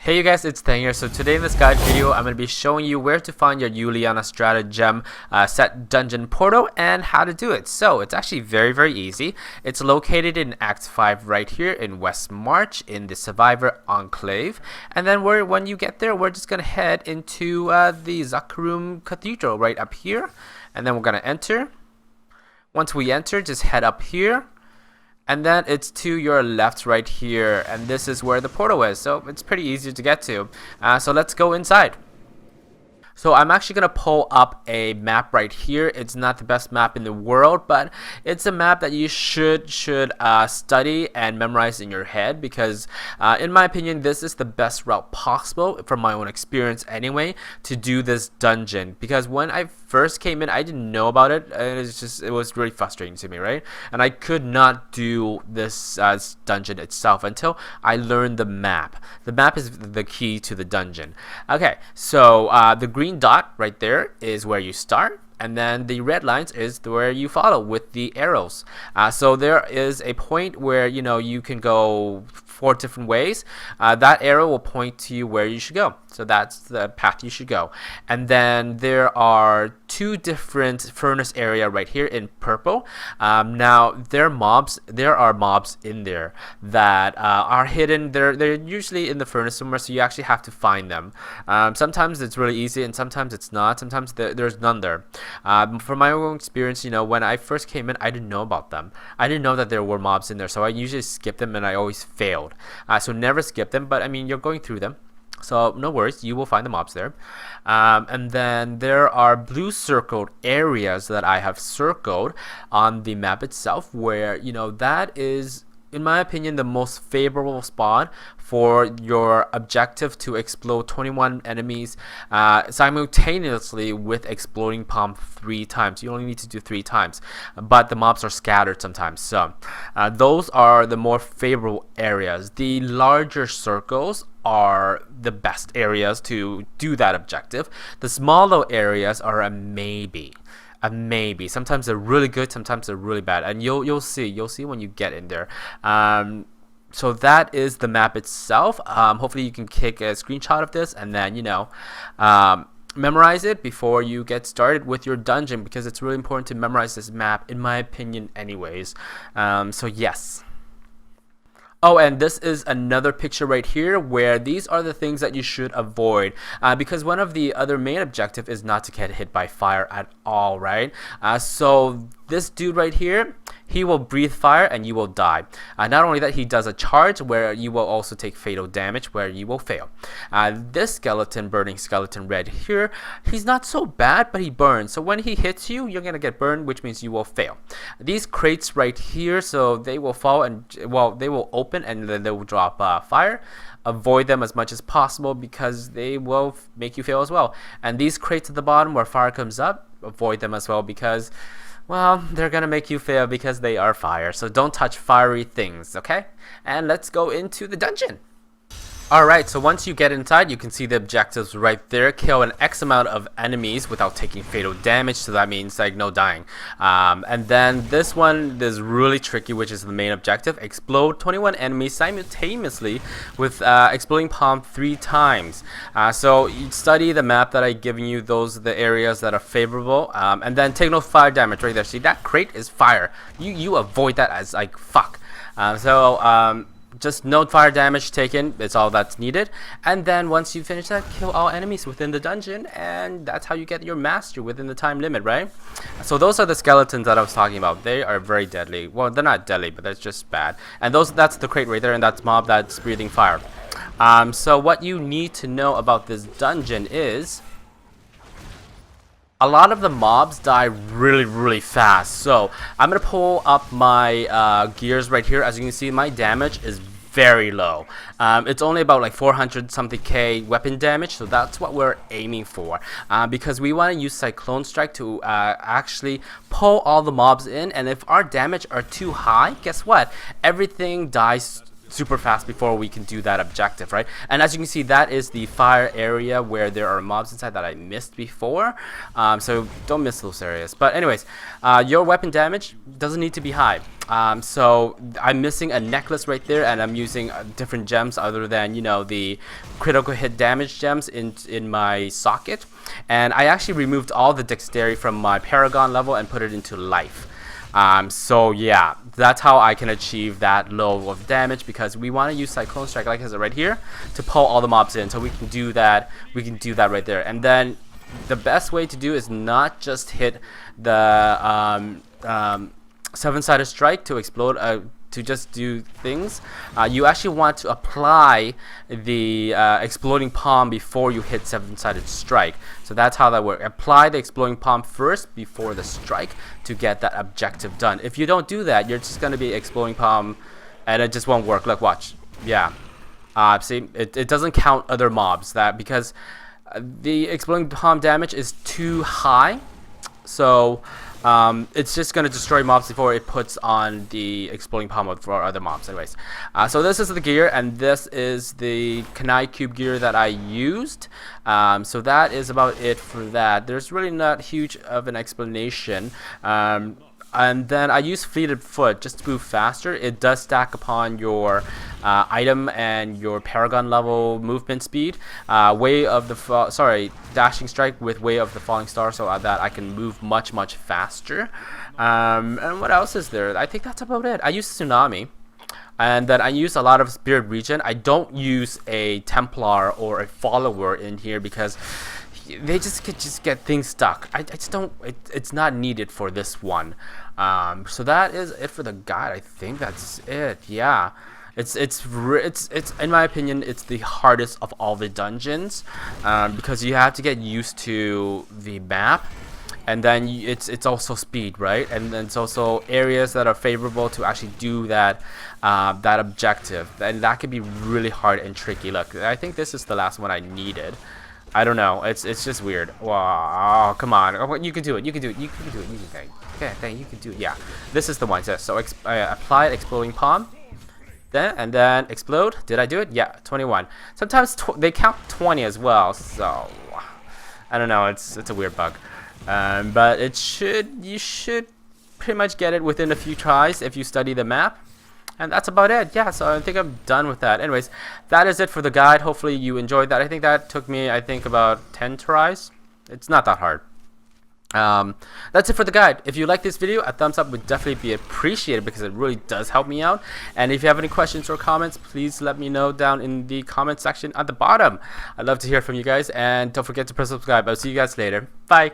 Hey you guys, it's Thang here. So today in this guide video, I'm going to be showing you where to find your Uliana Stratagem set dungeon portal and how to do it. So it's actually very easy. It's located in Act 5 right here in West March in the Survivor Enclave. And then when you get there, we're just going to head into the Zakarum Cathedral right up here. And then we're going to enter. Once we enter, just head up here. And then it's to your left right here, and this is where the portal is, so it's pretty easy to get to. So let's go inside. So I'm actually going to pull up a map right here. It's not the best map in the world, but it's a map that you should study and memorize in your head because in my opinion, this is the best route possible from my own experience anyway to do this dungeon. Because when I first came in, I didn't know about it, and it was really frustrating to me, right? And I could not do this dungeon itself until I learned the map. The map is the key to the dungeon. Okay, so the green dot right there is where you start, and then the red lines is where you follow with the arrows. So there is a point where you can go 4 different ways. That arrow will point to you where you should go. So that's the path you should go. And then there are 2 different furnace area right here in purple. Now there are mobs in there that are hidden. They're usually in the furnace somewhere, so you actually have to find them. Sometimes it's really easy and sometimes it's not. Sometimes there's none there. From my own experience, when I first came in, I didn't know about them. I didn't know that there were mobs in there, so I usually skipped them and I always failed. So never skip them, but I mean, you're going through them, so no worries, you will find the mobs there. And then there are blue circled areas that I have circled on the map itself where that is, in my opinion, the most favorable spot for your objective to explode 21 enemies simultaneously with exploding palm 3 times. You only need to do 3 times, but the mobs are scattered sometimes. So those are the more favorable areas. The larger circles are the best areas to do that objective. The smaller areas are a maybe. Sometimes they're really good, sometimes they're really bad, and you'll see when you get in there. So that is the map itself. Hopefully you can take a screenshot of this and then memorize it before you get started with your dungeon, because it's really important to memorize this map, in my opinion anyways. So yes. Oh, and this is another picture right here where these are the things that you should avoid, because one of the other main objective is not to get hit by fire at all, right? So this dude right here, he will breathe fire and you will die. Not only that, he does a charge where you will also take fatal damage where you will fail. This skeleton, burning skeleton red here, he's not so bad, but he burns. So when he hits you, you're gonna get burned, which means you will fail. These crates right here, so they will fall and, well, they will open and then they will drop fire. Avoid them as much as possible because they will make you fail as well. And these crates at the bottom where fire comes up, avoid them as well because, well, they're gonna make you fail because they are fire. So don't touch fiery things, okay? And let's go into the dungeon. Alright, so once you get inside, you can see the objectives right there. Kill an X amount of enemies without taking fatal damage, so that means like no dying. And then this one is really tricky, which is the main objective. Explode 21 enemies simultaneously with exploding palm 3 times. So you study the map that I've given you, those are the areas that are favorable. And then take no fire damage right there. See, that crate is fire. You avoid that as like fuck. Just no fire damage taken, it's all that's needed. And then once you finish that, kill all enemies within the dungeon, and that's how you get your mastery within the time limit, right? So those are the skeletons that I was talking about. They are very deadly. Well, they're not deadly, but that's just bad. And that's the crate right there, and that's mob that's breathing fire. So what you need to know about this dungeon is a lot of the mobs die really fast. So I'm gonna pull up my gears right here. As you can see, my damage is very low. It's only about like 400 something K weapon damage, so that's what we're aiming for, because we want to use Cyclone Strike to actually pull all the mobs in. And if our damage are too high, guess what? Everything dies super fast before we can do that objective, right? And as you can see, that is the fire area where there are mobs inside that I missed before. So don't miss those areas. But anyways, your weapon damage doesn't need to be high. So I'm missing a necklace right there, and I'm using different gems other than, you know, the critical hit damage gems in my socket. And I actually removed all the dexterity from my paragon level and put it into life. So yeah, that's how I can achieve that low of damage, because we want to use Cyclone Strike, like I said, right here, to pull all the mobs in. So we can do that. We can do that right there. And then the best way to do is not just hit the 7-sided strike to explode, to just do things. You actually want to apply the exploding palm before you hit 7-sided strike. So that's how that works. Apply the exploding palm first before the strike to get that objective done. If you don't do that, you're just going to be exploding palm and it just won't work. Look, watch. Yeah. See, it doesn't count other mobs, that because the exploding palm damage is too high. So it's just going to destroy mobs before it puts on the exploding palm for other mobs. Anyways, so this is the gear, and this is the Kanai cube gear that I used. So that is about it for that. There's really not huge of an explanation. And then I use Fleeted Foot just to move faster. It does stack upon your item and your paragon level movement speed. Way of the dashing strike with Way of the Falling Star, so that I can move much faster. And what else is there? I think that's about it. I use Tsunami. And then I use a lot of Spirit Regen. I don't use a Templar or a Follower in here because they just get things stuck. I just don't. It's not needed for this one. So that is it for the guide. I think that's it. Yeah, it's in my opinion, it's the hardest of all the dungeons, because you have to get used to the map, and then it's also speed, right? And then it's also areas that are favorable to actually do that that objective, and that can be really hard and tricky. Look, I think this is the last one I needed. I don't know. It's just weird. Wow, oh, come on. Oh, you can do it. You can do it. You can do it. You can. Okay, you can do it. Yeah, this is the one. So apply exploding palm, and then explode. Did I do it? Yeah, 21. Sometimes they count 20 as well. So I don't know. It's a weird bug, but you should pretty much get it within a few tries if you study the map. And that's about it. Yeah, so I think I'm done with that. Anyways, that is it for the guide. Hopefully you enjoyed that. I think that took me, about 10 tries. It's not that hard. That's it for the guide. If you like this video, a thumbs up would definitely be appreciated, because it really does help me out. And if you have any questions or comments, please let me know down in the comment section at the bottom. I'd love to hear from you guys. And don't forget to press subscribe. I'll see you guys later. Bye.